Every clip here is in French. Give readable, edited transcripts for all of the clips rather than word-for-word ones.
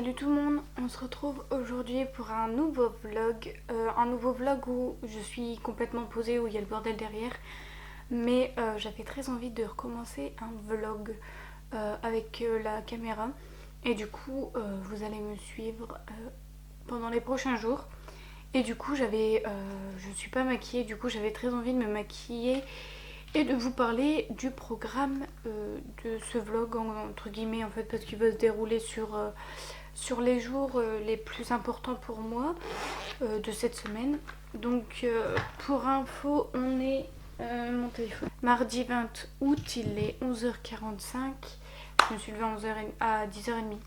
Salut tout le monde, on se retrouve aujourd'hui pour un nouveau vlog. Où je suis complètement posée, où il y a le bordel derrière. Mais j'avais très envie de recommencer un vlog avec la caméra. Et du coup, vous allez me suivre pendant les prochains jours. Et du coup, je suis pas maquillée, du coup j'avais très envie de me maquiller et de vous parler du programme de ce vlog entre guillemets en fait, parce qu'il va se dérouler sur les jours les plus importants pour moi de cette semaine. Donc pour info, on est mon téléphone. Mardi 20 août, il est 11h45. Je me suis levée à 10h30.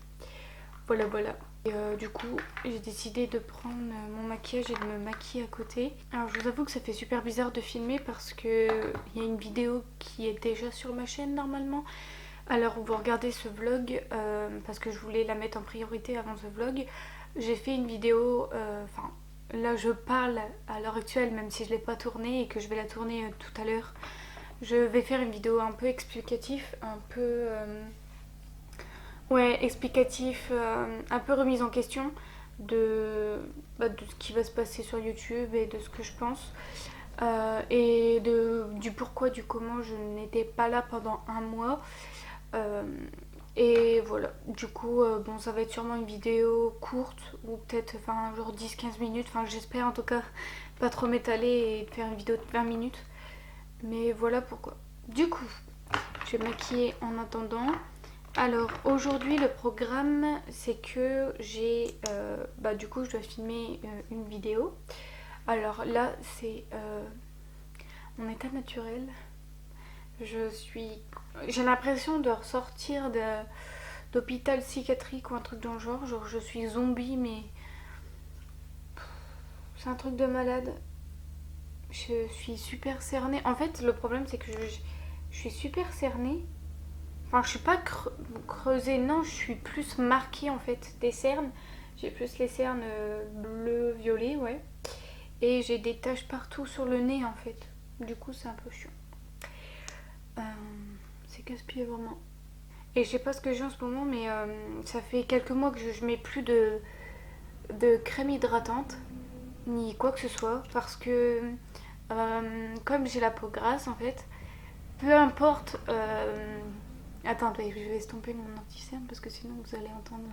Voilà. Et du coup, j'ai décidé de prendre mon maquillage et de me maquiller à côté. Alors je vous avoue que ça fait super bizarre de filmer parce que il y a une vidéo qui est déjà sur ma chaîne normalement. Alors vous regardez ce vlog parce que je voulais la mettre en priorité avant ce vlog. J'ai fait une vidéo, là je parle à l'heure actuelle même si je ne l'ai pas tournée et que je vais la tourner tout à l'heure. Je vais faire une vidéo un peu explicative, un peu... ouais, explicatif, un peu remise en question de ce qui va se passer sur YouTube et de ce que je pense. Et du pourquoi, du comment je n'étais pas là pendant un mois. Et voilà, du coup, bon, ça va être sûrement une vidéo courte ou peut-être genre 10-15 minutes. Enfin, j'espère en tout cas pas trop m'étaler et faire une vidéo de 20 minutes. Mais voilà pourquoi. Du coup, je vais maquiller en attendant. Alors aujourd'hui le programme c'est que du coup je dois filmer une vidéo. Alors là c'est mon état naturel. J'ai l'impression de ressortir d'hôpital psychiatrique ou un truc dans le genre. Genre je suis zombie mais c'est un truc de malade. Je suis super cernée. En fait le problème c'est que je suis super cernée. Enfin, je suis pas creusée, non, je suis plus marquée en fait des cernes. J'ai plus les cernes bleu-violet, ouais. Et j'ai des taches partout sur le nez en fait. Du coup, c'est un peu chiant. Euh, c'est casse-pied vraiment. Et je sais pas ce que j'ai en ce moment, mais ça fait quelques mois que je mets plus de crème hydratante, ni quoi que ce soit. Parce que comme j'ai la peau grasse en fait, peu importe. Attendez, je vais estomper mon anti-cerne parce que sinon vous allez entendre.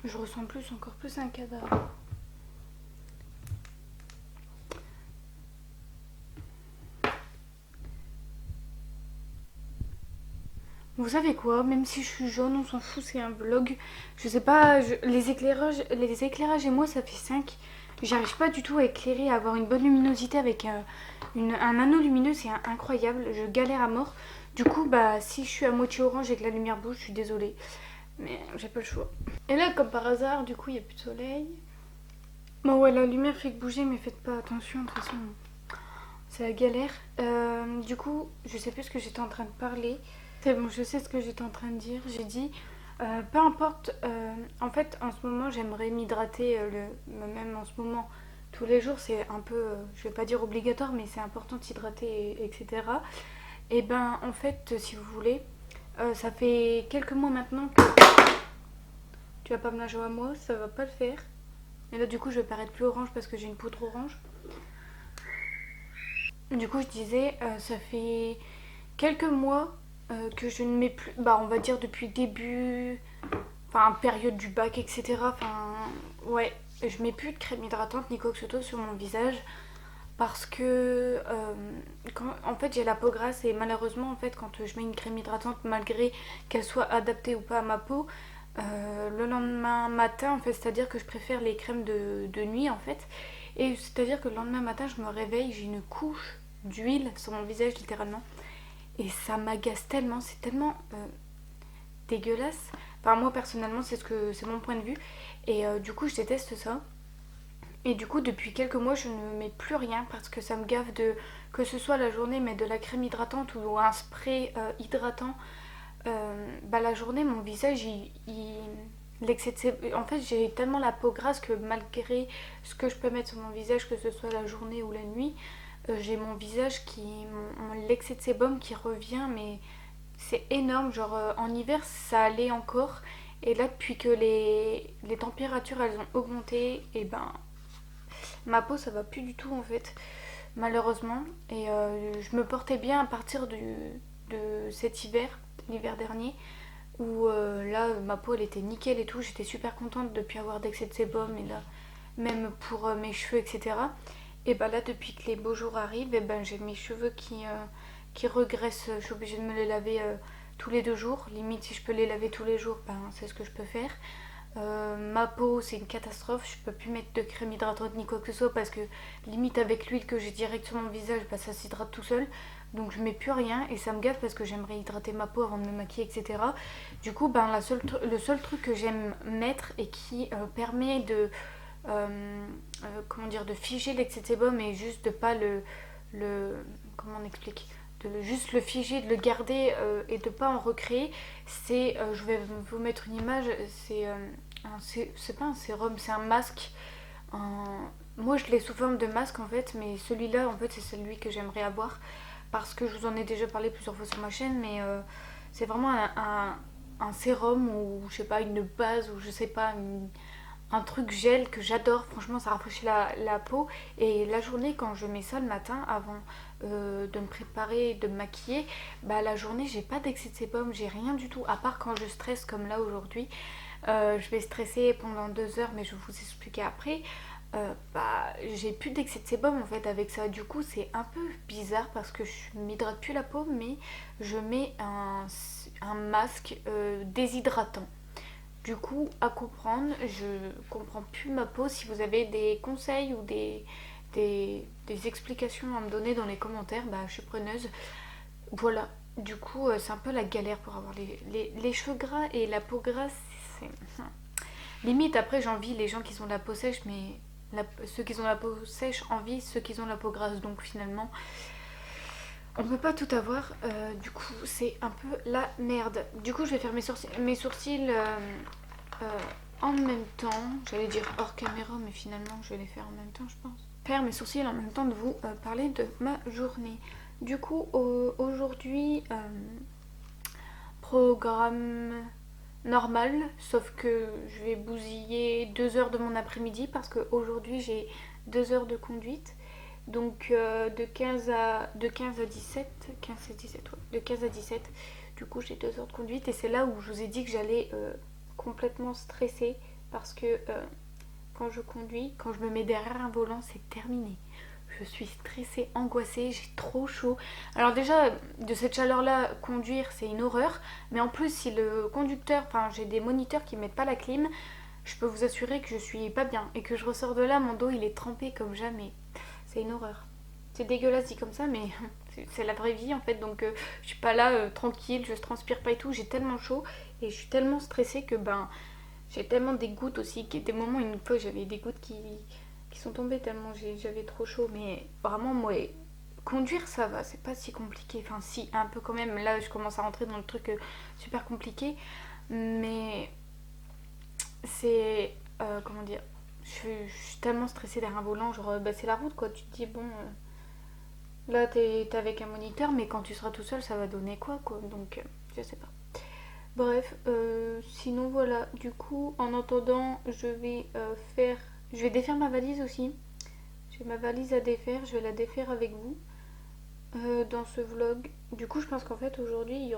Je ressens encore plus un cadavre. Vous savez quoi, même si je suis jaune, on s'en fout, c'est un vlog. Je sais pas, les éclairages et moi ça fait 5. J'arrive pas du tout à éclairer, à avoir une bonne luminosité avec un anneau lumineux, c'est incroyable. Je galère à mort. Du coup, si je suis à moitié orange et que la lumière bouge, je suis désolée. Mais j'ai pas le choix. Et là, comme par hasard, du coup, il n'y a plus de soleil. Bon, ouais, la lumière fait que bouger, mais faites pas attention, de toute façon, c'est la galère. Du coup, je sais plus ce que j'étais en train de parler. C'est bon, je sais ce que j'étais en train de dire. J'ai dit, peu importe, en fait, en ce moment, j'aimerais m'hydrater, même en ce moment, tous les jours, c'est un peu, je vais pas dire obligatoire, mais c'est important de s'hydrater, etc. Et ben, en fait, si vous voulez, ça fait quelques mois maintenant que tu vas pas me la jouer à moi, ça va pas le faire. Et là, du coup, je vais paraître plus orange parce que j'ai une poudre orange. Du coup, je disais, ça fait quelques mois que je ne mets plus, on va dire depuis le début, période du bac, etc. Ouais, je mets plus de crème hydratante ni quoi que ce soit sur mon visage parce que en fait j'ai la peau grasse et malheureusement en fait quand je mets une crème hydratante malgré qu'elle soit adaptée ou pas à ma peau, le lendemain matin en fait, c'est à dire que je préfère les crèmes de nuit en fait, et c'est à dire que le lendemain matin je me réveille, j'ai une couche d'huile sur mon visage littéralement et ça m'agace tellement, c'est tellement dégueulasse. Enfin moi personnellement c'est mon point de vue et du coup je déteste ça. Et du coup depuis quelques mois je ne mets plus rien parce que ça me gave de que ce soit la journée mettre de la crème hydratante ou un spray hydratant. La journée mon visage l'excès en fait j'ai tellement la peau grasse que malgré ce que je peux mettre sur mon visage, que ce soit la journée ou la nuit, j'ai mon visage l'excès de sébum qui revient mais c'est énorme, genre en hiver ça allait encore. Et là depuis que les températures elles ont augmenté, et ben ma peau ça va plus du tout en fait, malheureusement. Et je me portais bien à partir de cet hiver, l'hiver dernier, où là ma peau elle était nickel et tout, j'étais super contente de plus avoir d'excès de sébum et là même pour mes cheveux etc. Et bah là depuis que les beaux jours arrivent, et ben j'ai mes cheveux qui regressent, je suis obligée de me les laver tous les 2 jours, limite si je peux les laver tous les jours, ben c'est ce que je peux faire. Ma peau c'est une catastrophe, je peux plus mettre de crème hydratante ni quoi que ce soit parce que limite avec l'huile que j'ai direct sur mon visage, bah, ça s'hydrate tout seul. Donc je mets plus rien et ça me gave parce que j'aimerais hydrater ma peau avant de me maquiller etc. Du coup ben, le seul truc que j'aime mettre et qui permet comment dire, de figer l'excès de sébum et juste de pas le comment on explique, juste le figer, de le garder et de pas en recréer, c'est je vais vous mettre une image, c'est pas un sérum, c'est un masque. Moi je l'ai sous forme de masque en fait, mais celui-là en fait c'est celui que j'aimerais avoir parce que je vous en ai déjà parlé plusieurs fois sur ma chaîne, mais c'est vraiment un sérum ou je sais pas une base ou je sais pas un truc gel que j'adore, franchement ça rafraîchit la peau. Et la journée quand je mets ça le matin avant de me préparer, de me maquiller, bah la journée j'ai pas d'excès de sébum, j'ai rien du tout, à part quand je stresse comme là aujourd'hui. Je vais stresser pendant 2 heures mais je vais vous expliquer après. Bah j'ai plus d'excès de sébum en fait avec ça, du coup c'est un peu bizarre parce que je m'hydrate plus la peau mais je mets un masque déshydratant. Du coup, à comprendre, je comprends plus ma peau. Si vous avez des conseils ou des explications à me donner dans les commentaires, bah, je suis preneuse. Voilà, du coup, c'est un peu la galère pour avoir les cheveux gras et la peau grasse. C'est... Limite, après, j'envie les gens qui ont la peau sèche, mais ceux qui ont la peau sèche envient ceux qui ont la peau grasse. Donc finalement, on peut pas tout avoir, du coup c'est un peu la merde. Du coup je vais faire mes sourcils en même temps. J'allais dire hors caméra mais finalement je vais les faire en même temps je pense. Faire mes sourcils en même temps de vous parler de ma journée. Du coup aujourd'hui programme normal, sauf que je vais bousiller 2 heures de mon après-midi parce qu'aujourd'hui j'ai 2 heures de conduite. Donc de 15 à 17, 15 à 17, ouais, de 15 à 17, du coup j'ai 2 heures de conduite et c'est là où je vous ai dit que j'allais complètement stresser parce que quand je conduis, quand je me mets derrière un volant, c'est terminé. Je suis stressée, angoissée, j'ai trop chaud. Alors déjà, de cette chaleur-là, conduire, c'est une horreur. Mais en plus, si le conducteur, enfin j'ai des moniteurs qui mettent pas la clim, je peux vous assurer que je suis pas bien. Et que je ressors de là, mon dos il est trempé comme jamais. C'est une horreur. C'est dégueulasse dit comme ça, mais c'est la vraie vie en fait. Donc je suis pas là tranquille, je transpire pas et tout. J'ai tellement chaud et je suis tellement stressée que ben j'ai tellement des gouttes aussi. Des moments, une fois, j'avais des gouttes qui sont tombées tellement j'avais trop chaud. Mais vraiment, moi, conduire ça va, c'est pas si compliqué. Enfin, si, un peu quand même. Là, je commence à rentrer dans le truc super compliqué. Mais c'est. Comment dire, je suis tellement stressée derrière un volant, genre bah, c'est la route quoi, tu te dis bon là t'es avec un moniteur mais quand tu seras tout seul ça va donner quoi, donc je sais pas. Bref, sinon voilà, du coup en attendant je vais défaire ma valise aussi. J'ai ma valise à défaire, je vais la défaire avec vous dans ce vlog. Du coup je pense qu'en fait aujourd'hui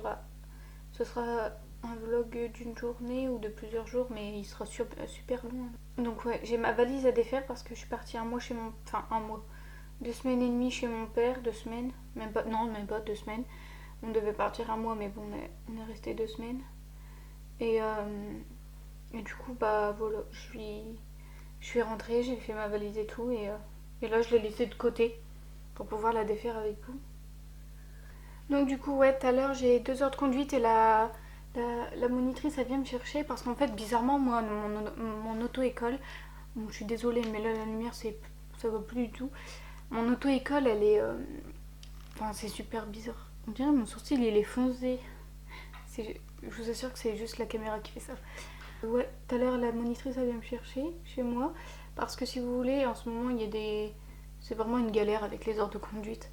ce sera un vlog d'une journée ou de plusieurs jours, mais il sera super long. Donc ouais, j'ai ma valise à défaire parce que je suis partie un mois chez mon... Enfin un mois. 2 semaines et demie chez mon père, 2 semaines. Même pas, non, même pas 2 semaines. On devait partir un mois, mais bon, on est resté 2 semaines. Et, et du coup, bah voilà, je suis rentrée, j'ai fait ma valise et tout. Et là, je l'ai laissée de côté pour pouvoir la défaire avec vous. Donc du coup, ouais, tout à l'heure, j'ai 2 heures de conduite et la monitrice, elle vient me chercher parce qu'en fait, bizarrement, moi, mon auto-école, bon, je suis désolée, mais là, la lumière, ça va plus du tout. Mon auto-école, elle est... Enfin, c'est super bizarre. On dirait mon sourcil, il est foncé. Je vous assure que c'est juste la caméra qui fait ça. Ouais, tout à l'heure, la monitrice, elle vient me chercher chez moi. Parce que si vous voulez, en ce moment, il y a des... C'est vraiment une galère avec les heures de conduite.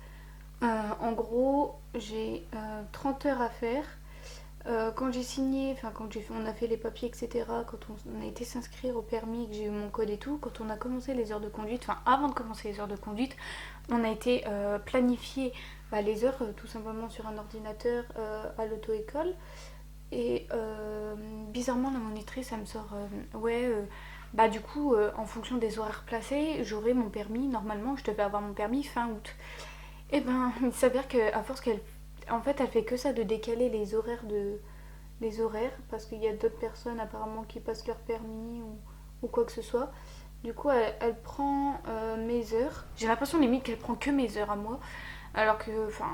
En gros, j'ai 30 heures à faire. Quand j'ai signé, enfin on a fait les papiers, etc., quand on a été s'inscrire au permis, que j'ai eu mon code et tout, quand on a commencé les heures de conduite, enfin avant de commencer les heures de conduite, on a été planifier les heures tout simplement sur un ordinateur à l'auto-école. Et bizarrement, la monitrice, elle me sort du coup, en fonction des horaires placés, j'aurai mon permis. Normalement, je devais avoir mon permis fin août. Et ben, il s'avère qu'à force qu'elle. En fait, elle fait que ça de décaler les horaires parce qu'il y a d'autres personnes apparemment qui passent leur permis ou quoi que ce soit. Du coup, elle prend mes heures. J'ai l'impression limite qu'elle prend que mes heures à moi. Alors que, enfin,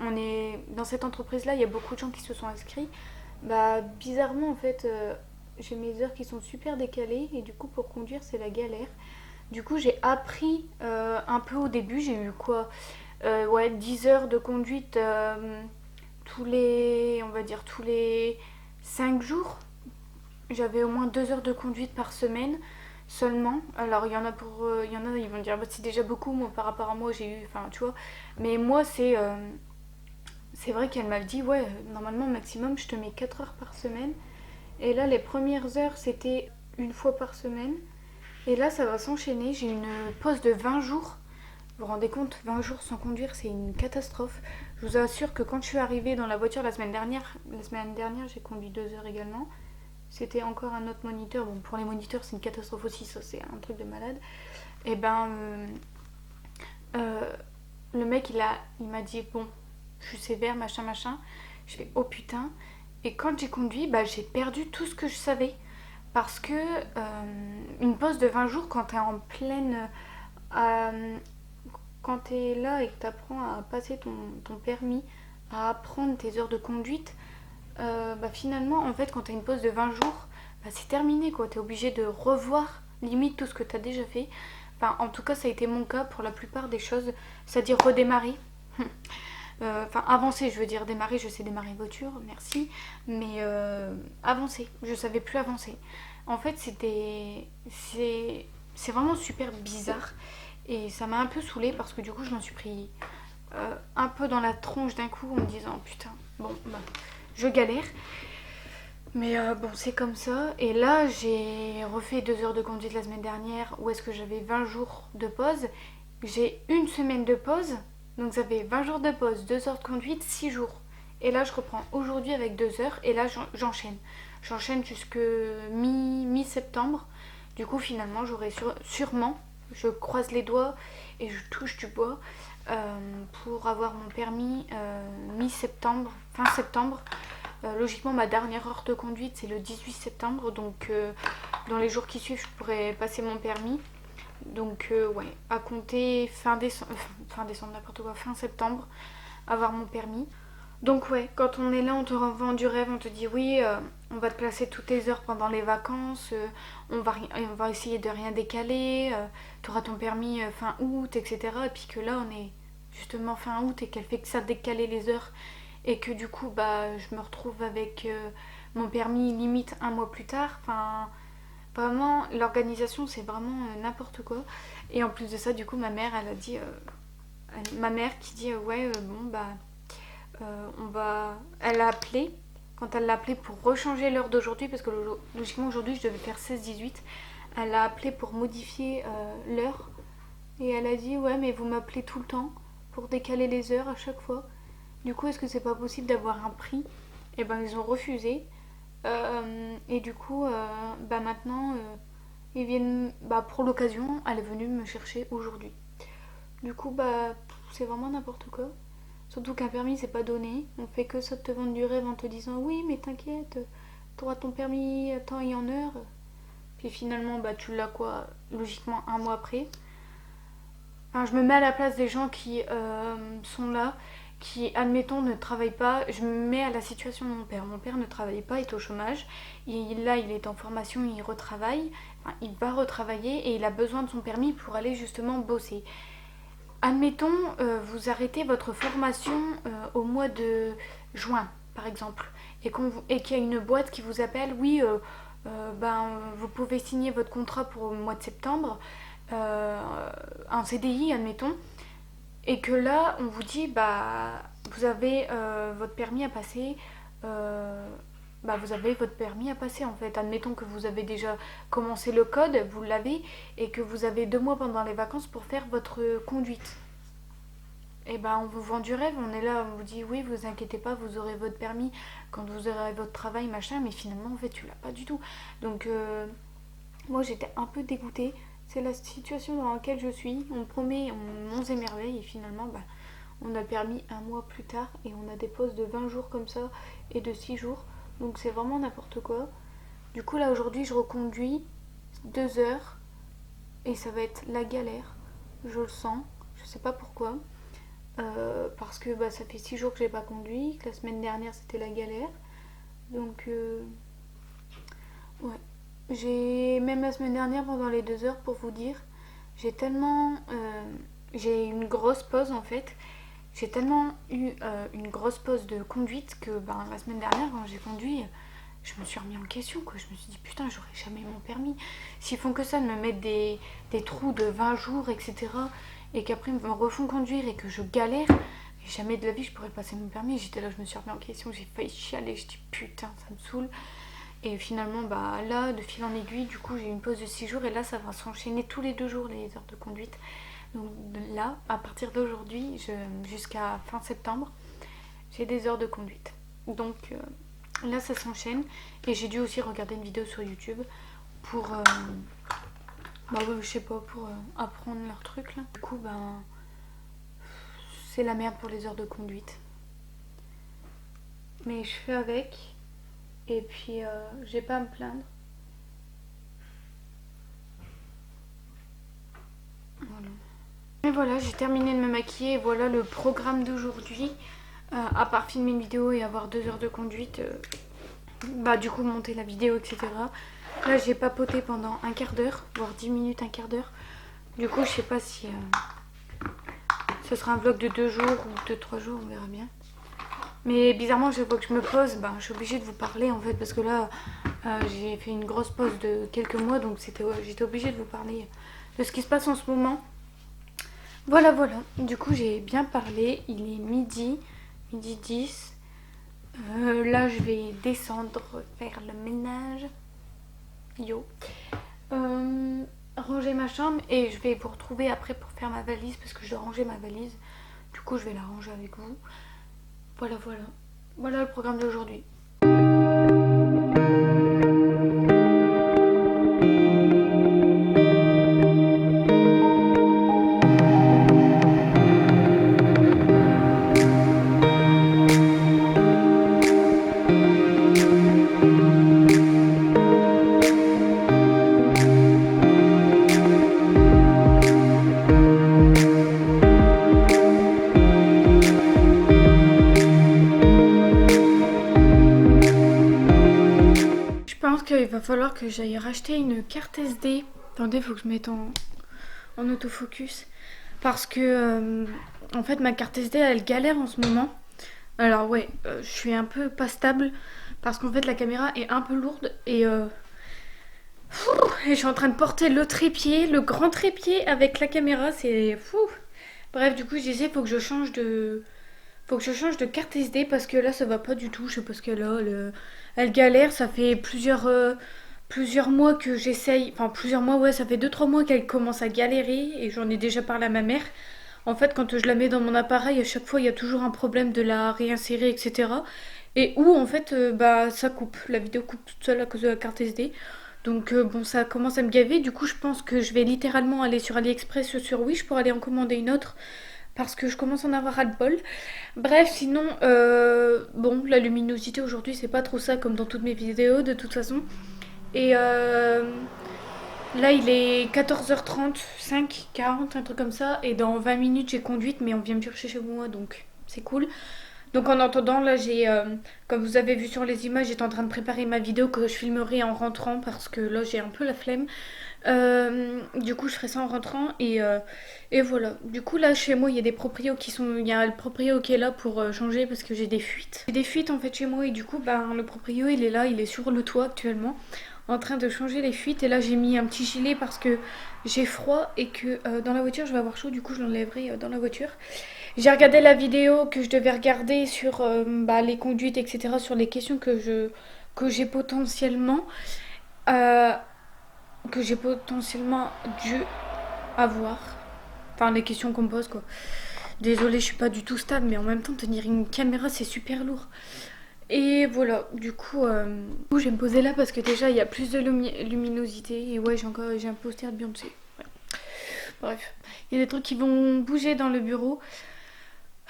on est dans cette entreprise-là, il y a beaucoup de gens qui se sont inscrits. Bah, bizarrement, en fait, j'ai mes heures qui sont super décalées et du coup, pour conduire, c'est la galère. Du coup, j'ai appris un peu au début. J'ai eu quoi 10 heures de conduite on va dire, tous les 5 jours. J'avais au moins 2 heures de conduite par semaine seulement. Alors, il y en a, ils vont dire, bah, c'est déjà beaucoup. Moi, par rapport à moi, j'ai eu, enfin, tu vois. Mais moi, c'est vrai qu'elle m'a dit, ouais, normalement, maximum, je te mets 4 heures par semaine. Et là, les premières heures, c'était une fois par semaine. Et là, ça va s'enchaîner. J'ai une pause de 20 jours. Vous vous rendez compte, 20 jours sans conduire, c'est une catastrophe. Je vous assure que quand je suis arrivée dans la voiture la semaine dernière, j'ai conduit 2 heures également. C'était encore un autre moniteur. Bon, pour les moniteurs, c'est une catastrophe aussi, ça, c'est un truc de malade. Et ben, le mec, il m'a dit, bon, je suis sévère, machin, machin. Je fais, oh putain. Et quand j'ai conduit, j'ai perdu tout ce que je savais. Parce que une pause de 20 jours, quand t'es en pleine. Quand t'es là et que t'apprends à passer ton permis, à apprendre tes heures de conduite, finalement, en fait, quand t'as une pause de 20 jours, c'est terminé, quoi. T'es obligé de revoir limite tout ce que t'as déjà fait. Enfin, en tout cas, ça a été mon cas pour la plupart des choses, c'est-à-dire redémarrer. Avancer, je veux dire démarrer, je sais démarrer une voiture, merci, mais avancer, je savais plus avancer. En fait, c'est vraiment super bizarre et ça m'a un peu saoulée parce que du coup, je m'en suis pris un peu dans la tronche d'un coup en me disant putain, bon, je galère. Mais bon, c'est comme ça. Et là, j'ai refait 2 heures de conduite la semaine dernière où est-ce que j'avais 20 jours de pause. J'ai une semaine de pause. Donc ça fait 20 jours de pause, 2 heures de conduite, 6 jours. Et là, je reprends aujourd'hui avec 2 heures et là, j'enchaîne. J'enchaîne jusque mi-septembre. Du coup, finalement, j'aurai sûrement, je croise les doigts et je touche du bois pour avoir mon permis mi-septembre, fin septembre. Logiquement, ma dernière heure de conduite, c'est le 18 septembre. Donc, dans les jours qui suivent, je pourrai passer mon permis. Donc, à compter fin décembre, n'importe quoi, fin septembre, avoir mon permis. Donc, ouais, quand on est là, on te vend du rêve, on te dit oui, on va te placer toutes tes heures pendant les vacances, on va essayer de rien décaler, tu auras ton permis fin août, etc. Et puis que là, on est justement fin août et qu'elle fait que ça décaler les heures et que du coup, je me retrouve avec mon permis limite un mois plus tard. Enfin, vraiment, l'organisation, c'est vraiment n'importe quoi. Et en plus de ça, du coup, ma mère, elle a dit, ma mère qui dit, elle a appelé, quand elle l'a appelé pour rechanger l'heure d'aujourd'hui, parce que logiquement, aujourd'hui, je devais faire 16-18. Elle a appelé pour modifier l'heure. Et elle a dit, ouais, mais vous m'appelez tout le temps pour décaler les heures à chaque fois. Du coup, est-ce que c'est pas possible d'avoir un prix? Et ben, ils ont refusé. Et du coup, maintenant, ils viennent. Pour l'occasion, elle est venue me chercher aujourd'hui. Du coup, c'est vraiment n'importe quoi. Surtout qu'un permis, c'est pas donné. On fait que ça de te vendre du rêve en te disant oui, mais t'inquiète, t'auras ton permis à temps et en heure. Puis finalement, tu l'as quoi? Logiquement, un mois après. Enfin, je me mets à la place des gens qui sont là, qui, admettons, ne travaillent pas. Je me mets à la situation de mon père. Mon père ne travaille pas, il est au chômage. Là, il est en formation, il retravaille. Enfin, il va retravailler et il a besoin de son permis pour aller justement bosser. Admettons, vous arrêtez votre formation au mois de juin, par exemple, et qu'il y a une boîte qui vous appelle, oui, vous pouvez signer votre contrat pour le mois de septembre, un CDI, admettons, et que là, on vous dit, vous avez votre permis à passer bah vous avez votre permis à passer en fait. Admettons que vous avez déjà commencé le code, vous l'avez, et que vous avez 2 mois pendant les vacances pour faire votre conduite. Et ben on vous vend du rêve, on est là, on vous dit oui, vous inquiétez pas, vous aurez votre permis quand vous aurez votre travail, machin, mais finalement en fait tu l'as pas du tout. Donc moi j'étais un peu dégoûtée, c'est la situation dans laquelle je suis, on promet, on 11 émerveille et finalement bah, on a le permis un mois plus tard et on a des pauses de 20 jours comme ça et de 6 jours, donc c'est vraiment n'importe quoi. Du coup là aujourd'hui je reconduis 2 heures et ça va être la galère, je le sens, je sais pas pourquoi. Parce que bah, ça fait 6 jours que j'ai pas conduit, que la semaine dernière c'était la galère. Donc ouais. J'ai même la semaine dernière pendant les 2 heures pour vous dire, j'ai tellement j'ai eu une grosse pause en fait. J'ai tellement eu une grosse pause de conduite que bah, la semaine dernière quand j'ai conduit, je me suis remis en question quoi. Je me suis dit putain j'aurai jamais mon permis. S'ils font que ça de me mettre des trous de 20 jours etc. Et qu'après ils me refont conduire et que je galère, et jamais de la vie je pourrais passer mon permis. J'étais là, je me suis remis en question, j'ai failli chialer, je dis putain ça me saoule. Et finalement bah là de fil en aiguille du coup j'ai eu une pause de 6 jours et là ça va s'enchaîner tous les 2 jours les heures de conduite. Donc là à partir d'aujourd'hui jusqu'à fin septembre j'ai des heures de conduite. Donc là ça s'enchaîne et j'ai dû aussi regarder une vidéo sur YouTube pour bah ouais, je sais pas, pour apprendre leur truc là. Du coup, ben, c'est la merde pour les heures de conduite. Mais je fais avec. Et puis, j'ai pas à me plaindre. Voilà. Et voilà, j'ai terminé de me maquiller. Et voilà le programme d'aujourd'hui. À part filmer une vidéo et avoir 2 heures de conduite, bah du coup monter la vidéo, etc. Là, j'ai papoté pendant un quart d'heure, voire 10 minutes, un quart d'heure. Du coup, je sais pas si ce sera un vlog de 2 jours ou de 3 jours, on verra bien. Mais bizarrement, chaque fois que je me pose, ben, je suis obligée de vous parler en fait, parce que là, j'ai fait une grosse pause de quelques mois, donc j'étais obligée de vous parler de ce qui se passe en ce moment. Voilà, voilà. Du coup, j'ai bien parlé. Il est midi 10. Là, je vais descendre faire le ménage. Yo. Ranger ma chambre et je vais vous retrouver après pour faire ma valise parce que je dois ranger ma valise. Du coup, je vais la ranger avec vous. Voilà, voilà. Voilà le programme d'aujourd'hui. Il va falloir que j'aille racheter une carte SD. Attendez, il faut que je mette en autofocus. Parce que, en fait, ma carte SD, elle galère en ce moment. Alors ouais, je suis un peu pas stable. Parce qu'en fait, la caméra est un peu lourde. Et je suis en train de porter le trépied, le grand trépied avec la caméra. C'est fou. Bref, du coup, je disais, faut que je change de carte SD parce que là ça va pas du tout. Je sais pas ce qu'elle a. Elle galère. Ça fait plusieurs mois que j'essaye. Enfin, plusieurs mois, ouais, ça fait 2-3 mois qu'elle commence à galérer et j'en ai déjà parlé à ma mère. En fait, quand je la mets dans mon appareil, à chaque fois il y a toujours un problème de la réinsérer, etc. Et où en fait, bah ça coupe. La vidéo coupe toute seule à cause de la carte SD. Donc bon, ça commence à me gaver. Du coup, je pense que je vais littéralement aller sur AliExpress ou sur Wish pour aller en commander une autre. Parce que je commence à en avoir ras-le-bol. Bref, sinon, bon, la luminosité aujourd'hui, c'est pas trop ça comme dans toutes mes vidéos de toute façon. Et là, il est 14h30, 5h40, un truc comme ça. Et dans 20 minutes, j'ai conduite, mais on vient me chercher chez moi, donc c'est cool. Donc en attendant, là, comme vous avez vu sur les images, j'étais en train de préparer ma vidéo que je filmerai en rentrant parce que là, j'ai un peu la flemme. Du coup, je ferai ça en rentrant et voilà. Du coup, là, chez moi, il y a des proprios il y a le proprio qui est là pour changer parce que j'ai des fuites. J'ai des fuites en fait chez moi et du coup, ben, le proprio, il est là, il est sur le toit actuellement en train de changer les fuites. Et là, j'ai mis un petit gilet parce que j'ai froid et que dans la voiture, je vais avoir chaud. Du coup, je l'enlèverai dans la voiture. J'ai regardé la vidéo que je devais regarder sur les conduites, etc., sur les questions que j'ai potentiellement, euh, que j'ai potentiellement dû avoir. Enfin, les questions qu'on me pose, quoi. Désolée, je suis pas du tout stable, mais en même temps, tenir une caméra, c'est super lourd. Et voilà, du coup, je vais me poser là parce que déjà, il y a plus de luminosité. Et ouais, j'ai un poster de Beyoncé. Ouais. Bref, il y a des trucs qui vont bouger dans le bureau.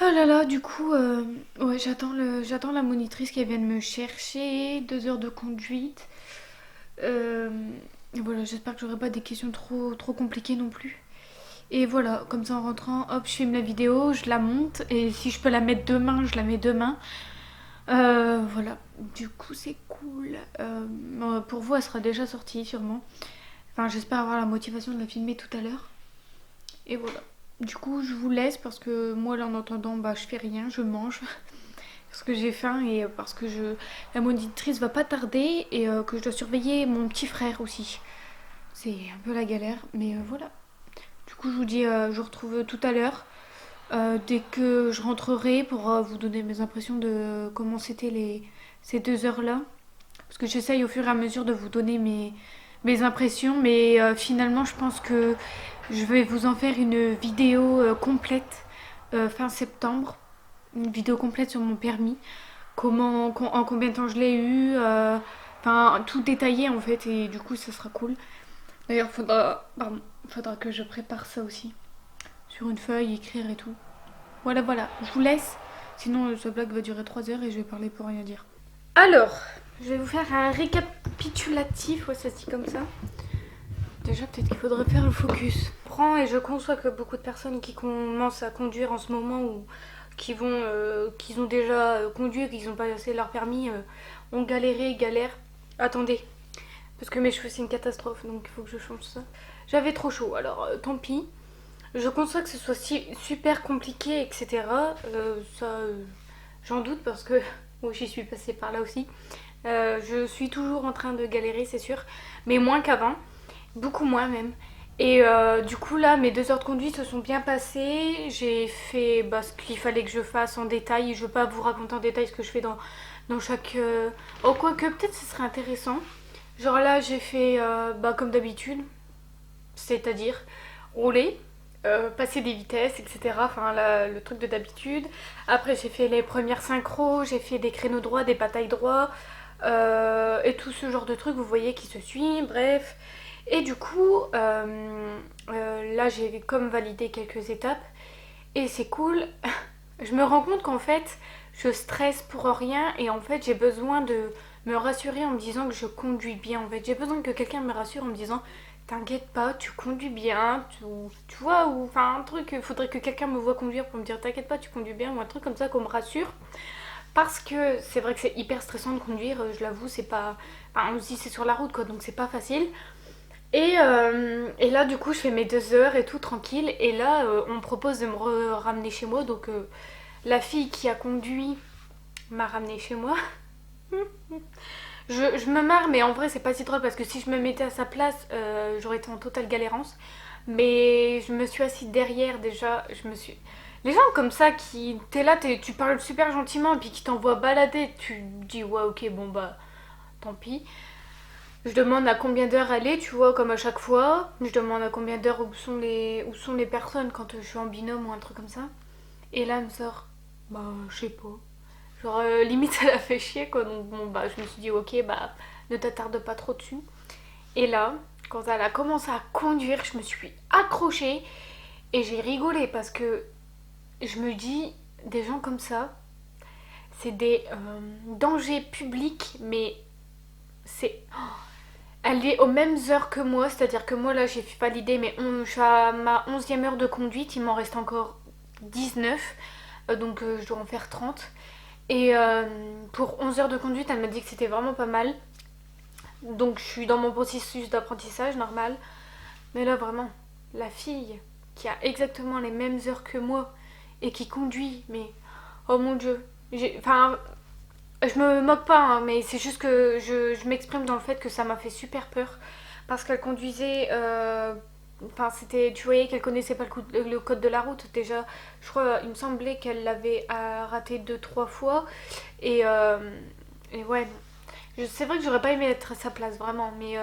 Ah là là, du coup, ouais, j'attends la monitrice qui vienne me chercher. 2 heures de conduite. Euh, et voilà, j'espère que j'aurai pas des questions trop compliquées non plus. Et voilà, comme ça en rentrant, hop, je filme la vidéo, je la monte. Et si je peux la mettre demain, je la mets demain. Voilà, du coup c'est cool. Pour vous, elle sera déjà sortie sûrement. Enfin, j'espère avoir la motivation de la filmer tout à l'heure. Et voilà. Du coup, je vous laisse parce que moi, là, en attendant, je fais rien, je mange. Parce que j'ai faim et parce que la monitrice va pas tarder et que je dois surveiller mon petit frère aussi. C'est un peu la galère, mais voilà. Du coup, je vous dis, je vous retrouve tout à l'heure. Dès que je rentrerai pour vous donner mes impressions de comment c'était ces 2 heures-là. Parce que j'essaye au fur et à mesure de vous donner mes impressions, mais finalement, je pense que je vais vous en faire une vidéo complète fin septembre. Une vidéo complète sur mon permis. En combien de temps je l'ai eu. Enfin, tout détaillé en fait, et du coup, ça sera cool. D'ailleurs, faudra que je prépare ça aussi. Sur une feuille, écrire et tout. Voilà, voilà, je vous laisse. Sinon, ce vlog va durer 3 heures et je vais parler pour rien dire. Alors, je vais vous faire un récapitulatif, ouais, ça se dit comme ça. Déjà, peut-être qu'il faudrait faire le focus. Et je conçois que beaucoup de personnes qui commencent à conduire en ce moment ou qui ont déjà conduit, qui n'ont pas passé leur permis, ont galèrent. Attendez, parce que mes cheveux c'est une catastrophe, donc il faut que je change ça. J'avais trop chaud, alors tant pis. Je conçois que ce soit super compliqué, etc. J'en doute parce que moi j'y suis passée par là aussi. Je suis toujours en train de galérer, c'est sûr, mais moins qu'avant, beaucoup moins même. Et du coup là, mes 2 heures de conduite se sont bien passées. J'ai fait ce qu'il fallait que je fasse en détail. Je ne veux pas vous raconter en détail ce que je fais dans chaque... Oh, quoique peut-être ce serait intéressant. Genre là, j'ai fait comme d'habitude, c'est-à-dire rouler, passer des vitesses, etc. Enfin, le truc de d'habitude. Après, j'ai fait les premières synchros, j'ai fait des créneaux droits, des batailles droits, et tout ce genre de trucs, vous voyez, qui se suit, bref. Et du coup, là, j'ai comme validé quelques étapes, et c'est cool. Je me rends compte qu'en fait, je stresse pour rien, et en fait, j'ai besoin de me rassurer en me disant que je conduis bien. En fait, j'ai besoin que quelqu'un me rassure en me disant t'inquiète pas, tu conduis bien, tu vois, ou enfin un truc, il faudrait que quelqu'un me voit conduire pour me dire t'inquiète pas, tu conduis bien, ou un truc comme ça qu'on me rassure. Parce que c'est vrai que c'est hyper stressant de conduire, je l'avoue, c'est pas. Enfin, on se dit c'est sur la route quoi, donc c'est pas facile. Et là, du coup, je fais mes 2 heures et tout tranquille. Et là, on me propose de me ramener chez moi. Donc, la fille qui a conduit m'a ramené chez moi. Je me marre, mais en vrai, c'est pas si drôle parce que si je me mettais à sa place, j'aurais été en totale galérance. Mais je me suis assise derrière déjà. Les gens comme ça qui. T'es là, tu parles super gentiment et puis qui t'envoient balader, tu te dis ouais, ok, bon tant pis. Je demande à combien d'heures elle est, tu vois, comme à chaque fois. Je demande à combien d'heures où sont les personnes quand je suis en binôme ou un truc comme ça. Et là, elle me sort, je sais pas. Genre, limite, ça l'a fait chier, quoi. Donc, bon, je me suis dit, ok, ne t'attarde pas trop dessus. Et là, quand elle a commencé à conduire, je me suis accrochée et j'ai rigolé parce que je me dis, des gens comme ça, c'est des dangers publics, mais c'est. Elle est aux mêmes heures que moi, c'est-à-dire que moi là j'ai validé je suis à ma 11e heure de conduite, il m'en reste encore 19, donc je dois en faire 30. Et pour 11 heures de conduite, elle m'a dit que c'était vraiment pas mal. Donc je suis dans mon processus d'apprentissage normal. Mais là vraiment, la fille qui a exactement les mêmes heures que moi et qui conduit, mais oh mon dieu. Enfin, je me moque pas, hein, mais c'est juste que je m'exprime dans le fait que ça m'a fait super peur. Parce qu'elle conduisait Enfin, c'était, tu voyais qu'elle connaissait pas le code de la route. Déjà, je crois, il me semblait qu'elle l'avait raté deux, trois fois. Et, euh, et ouais, c'est vrai que j'aurais pas aimé être à sa place, vraiment. Mais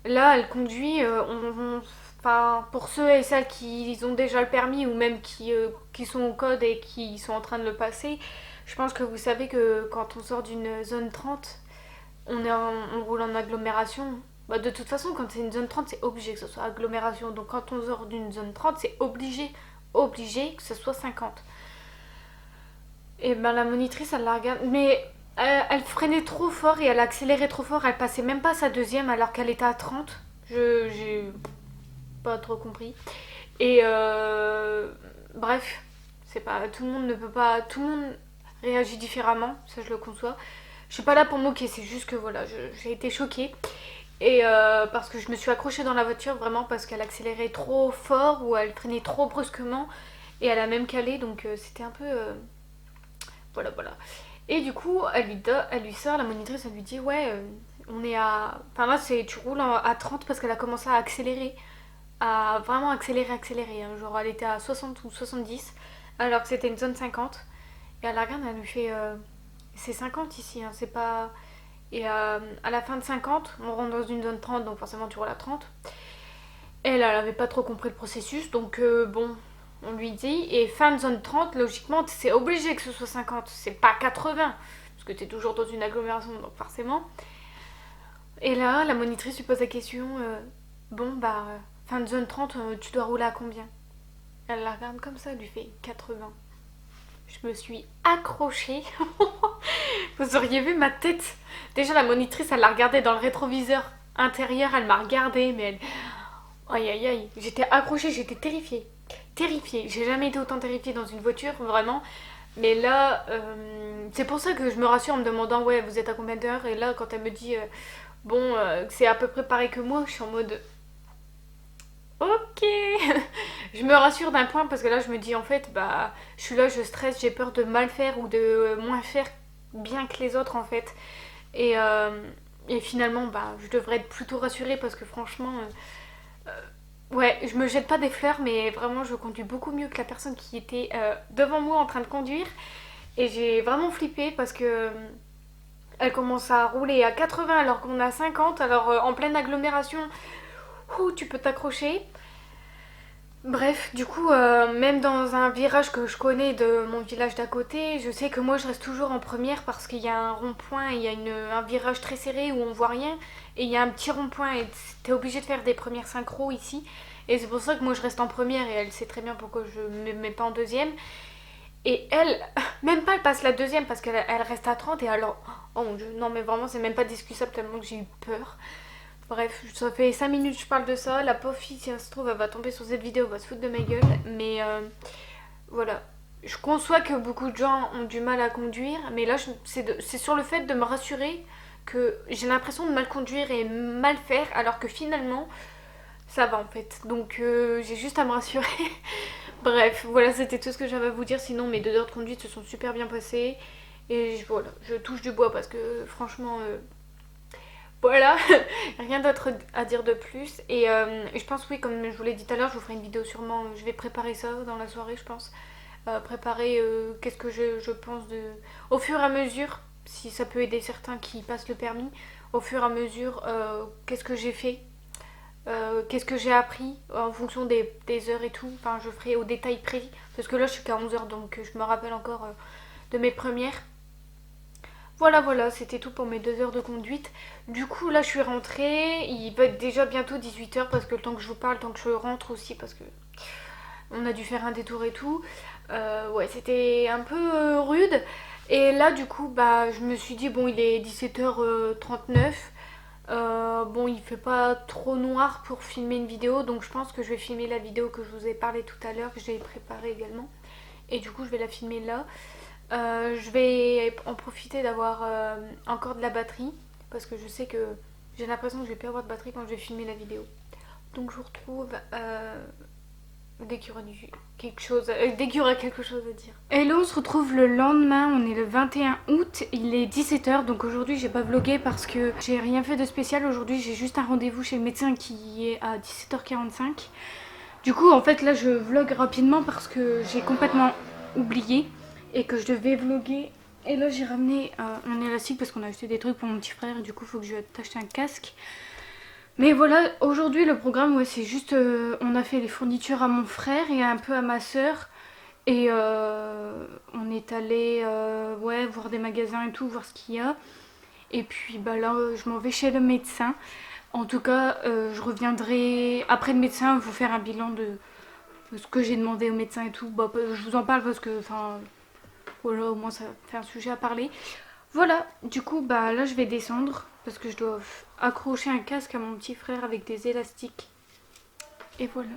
là, elle conduit. Enfin, pour ceux et celles qui ont déjà le permis ou même qui sont au code et qui sont en train de le passer, je pense que vous savez que quand on sort d'une zone 30, on roule en agglomération. Bah, de toute façon, quand c'est une zone 30, c'est obligé que ce soit agglomération. Donc quand on sort d'une zone 30, c'est obligé que ce soit 50. Et ben la monitrice, elle la regarde. Mais elle freinait trop fort et elle accélérait trop fort. Elle passait même pas sa deuxième alors qu'elle était à 30. J'ai pas trop compris. Et bref, c'est pas. Tout le monde ne peut pas. Tout le monde réagit différemment, ça je le conçois. Je suis pas là pour me moquer, c'est juste que voilà, j'ai été choquée. Et parce que je me suis accrochée dans la voiture vraiment parce qu'elle accélérait trop fort ou elle freinait trop brusquement et elle a même calé donc c'était un peu voilà voilà. Et du coup elle lui sort la monitrice, elle lui dit ouais on est à enfin là c'est tu roules à 30 parce qu'elle a commencé à accélérer, à vraiment accélérer hein. Genre elle était à 60 ou 70 alors que c'était une zone 50 et elle la regarde, elle lui fait c'est 50 ici hein, c'est pas. Et à la fin de 50, on rentre dans une zone 30, donc forcément tu roules à 30. Elle avait pas trop compris le processus, donc bon, on lui dit. Et fin de zone 30, logiquement, c'est obligé que ce soit 50, c'est pas 80, parce que t'es toujours dans une agglomération, donc forcément. Et là, la monitrice lui pose la question bon, bah, fin de zone 30, tu dois rouler à combien? Elle la regarde comme ça, elle lui fait 80. Je me suis accrochée. Vous auriez vu ma tête. Déjà, la monitrice, elle la regardait dans le rétroviseur intérieur. Elle m'a regardée, mais elle. Aïe aïe aïe. J'étais accrochée, j'étais terrifiée. Terrifiée. J'ai jamais été autant terrifiée dans une voiture, vraiment. Mais là, c'est pour ça que je me rassure en me demandant, ouais, vous êtes à combien d'heures? Et là, quand elle me dit, bon, c'est à peu près pareil que moi, je suis en mode, ok. Je me rassure d'un point parce que là je me dis en fait bah je suis là, je stresse, j'ai peur de mal faire ou de moins faire bien que les autres en fait. Et, et finalement bah je devrais être plutôt rassurée parce que franchement ouais je me jette pas des fleurs mais vraiment je conduis beaucoup mieux que la personne qui était devant moi en train de conduire. Et j'ai vraiment flippé parce que elle commence à rouler à 80 alors qu'on a 50 alors en pleine agglomération ouh, tu peux t'accrocher. Bref, du coup, même dans un virage que je connais de mon village d'à côté, je sais que moi je reste toujours en première parce qu'il y a un rond-point, il y a un virage très serré où on voit rien, et il y a un petit rond-point et t'es obligé de faire des premières synchros ici. Et c'est pour ça que moi je reste en première et elle sait très bien pourquoi je me mets pas en deuxième. Et elle, même pas elle passe la deuxième parce qu'elle reste à 30 et alors, oh mon dieu, non mais vraiment c'est même pas discutable tellement que j'ai eu peur. Bref, ça fait 5 minutes que je parle de ça. La pauvre fille, si elle se trouve, elle va tomber sur cette vidéo, elle va se foutre de ma gueule. Mais voilà. Je conçois que beaucoup de gens ont du mal à conduire, mais là, c'est sur le fait de me rassurer que j'ai l'impression de mal conduire et mal faire, alors que finalement, ça va en fait. Donc j'ai juste à me rassurer. Bref, voilà, c'était tout ce que j'avais à vous dire. Sinon, mes 2 heures de conduite se sont super bien passées. Et voilà, je touche du bois parce que franchement, voilà, rien d'autre à dire de plus. Et je pense, oui, comme je vous l'ai dit tout à l'heure, je vous ferai une vidéo sûrement. Je vais préparer ça dans la soirée, je pense. Préparer qu'est-ce que je pense de. Au fur et à mesure, si ça peut aider certains qui passent le permis, au fur et à mesure, qu'est-ce que j'ai fait, qu'est-ce que j'ai appris en fonction des heures et tout. Enfin, je ferai au détail près. Parce que là, je suis qu'à 11 heures, donc je me rappelle encore de mes premières. Voilà, voilà, c'était tout pour mes 2 heures de conduite. Du coup, là, je suis rentrée. Il va être déjà bientôt 18 heures parce que le temps que je vous parle, le temps que je rentre aussi, parce que on a dû faire un détour et tout. Ouais, c'était un peu rude. Et là, du coup, bah, je me suis dit, bon, il est 17h39. Bon, il fait pas trop noir pour filmer une vidéo, donc je pense que je vais filmer la vidéo que je vous ai parlé tout à l'heure, que j'ai préparée également. Et du coup, je vais la filmer là. Je vais en profiter d'avoir encore de la batterie parce que je sais que j'ai l'impression que je vais plus avoir de batterie quand je vais filmer la vidéo. Donc je vous retrouve dès qu'il y aura dès qu'il y aura quelque chose à dire. Et là on se retrouve le lendemain, on est le 21 août, il est 17h, donc aujourd'hui j'ai pas vlogué parce que j'ai rien fait de spécial. Aujourd'hui j'ai juste un rendez-vous chez le médecin qui est à 17h45. Du coup en fait là je vlog rapidement parce que j'ai complètement oublié et que je devais vlogger. Et là j'ai ramené un élastique parce qu'on a acheté des trucs pour mon petit frère et du coup il faut que je t'achète un casque. Mais voilà, aujourd'hui le programme, ouais, c'est juste, on a fait les fournitures à mon frère et un peu à ma soeur. Et on est allé ouais, voir des magasins et tout, voir ce qu'il y a. Et puis bah là, je m'en vais chez le médecin. En tout cas, je reviendrai après le médecin vous faire un bilan de ce que j'ai demandé au médecin et tout. Bah, je vous en parle parce que, enfin, voilà, au moins ça fait un sujet à parler. Voilà, du coup, bah là je vais descendre parce que je dois accrocher un casque à mon petit frère avec des élastiques. Et voilà,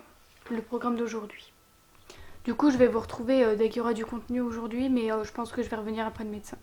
le programme d'aujourd'hui. Du coup, je vais vous retrouver dès qu'il y aura du contenu aujourd'hui, mais je pense que je vais revenir après le médecin.